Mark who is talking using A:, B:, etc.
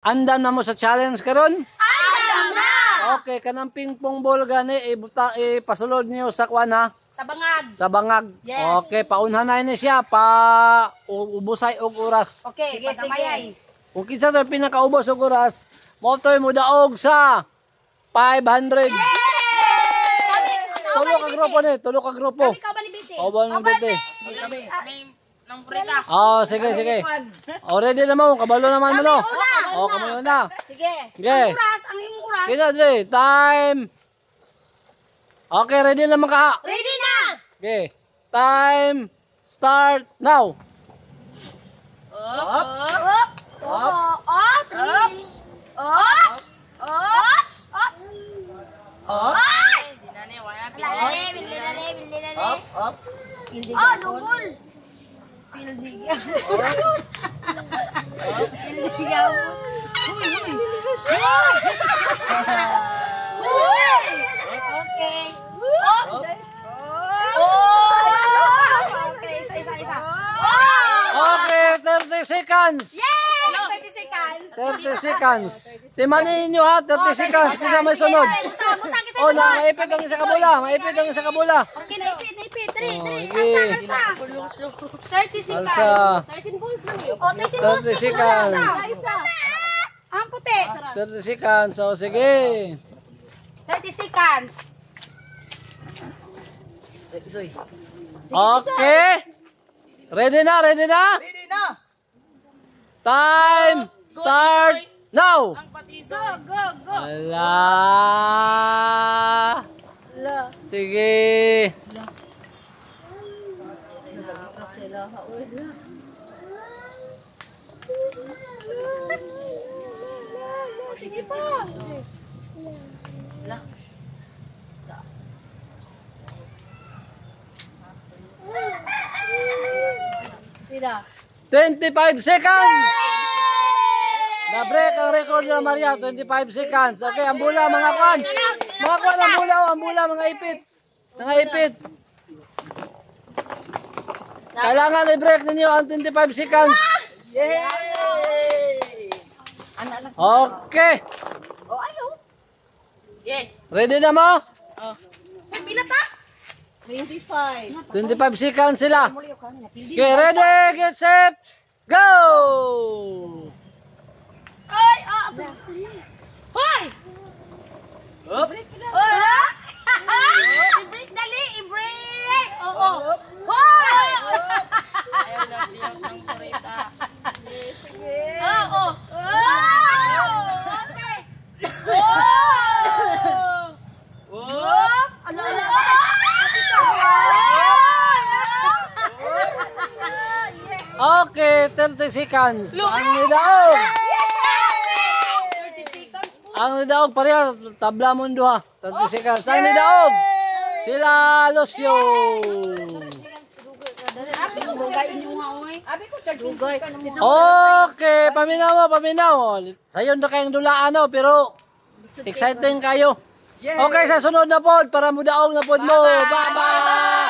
A: Andam na mo sa challenge karon?
B: Andam na!
A: Okay, kanang ping-pong ball gani ipasulod niyo sa kuan ha.
B: Sa bangag.
A: Sa bangag.
B: Yes.
A: Okay, paunhanay ni siya pa ubusay og oras.
B: Okay, sige.
A: Kung kinsa sa pinakaubos og oras, mo toy mo daog sa 500. Tulo ka grupo ni, tulo ka grupo.
B: Kami ka ba ni Biti?
A: O ba ni Biti?
B: Kami. Nang prita.
A: Oh, sige, sige. O, ready na mo, kabalo naman mo no. O, kamo na.
B: Sige.
A: Sige.
B: Ang imong oras.
A: Kita dre, time. Okay, ready na mga ka.
B: Ready na!
A: Okay. Time start now.
B: Up. Oh, lugol. Pildiga. Pildiga. Okay. Okay, isa.
A: Okay, 30 seconds.
B: Yay! 30 seconds.
A: 30 seconds. Timanin niyo ha, 30 seconds. Kaya may sunod. Oh, maipit ang isa kabula. Maipit ang isa kabula.
B: Okay, naipit. 3.
A: Okay.
B: Alsa. 30 seconds.
A: Alsa.
B: 13 balls lang eh. Oh, 13 balls.
A: 30 seconds.
B: Isa. Ang puti.
A: 30 seconds. So, sige.
B: 30 seconds.
A: Okay. Ready na?
C: Ready na!
A: Time start now.
B: Go.
A: Ala. Sige.
B: Sige pa. Sila.
A: 25 seconds. Na-break ang record na Maria. 25 seconds. Okay, ang bula mga kwan. Mga kwan ang bula, mga ipit. Mga ipit. Kailangan i-break ninyo ang 25 seconds.
C: Yay!
A: Okay.
B: Oh, ayaw. Yeah.
A: Ready na mo?
B: Oh. Pila ta? 25.
A: 25 seconds sila. Okay, ready, get set, go!
B: Hoy! Hoy!
C: Up!
B: I-break dali! I-break! Oo. Hoy! Ayaw na biyak ng kurita. Oo. Okay. Ano?
A: Okay, 30 seconds. Ang nidaog.
B: 30 seconds po.
A: Ang nidaog pareha, tabla mo duha. 30 seconds. Ang nidaog. Sila Lucio. Okay, paminaw. Sayon na kayong dulaan pero exciting kayo. Okay, sa sunod na pod para mudaog na pod mo. Bye-bye.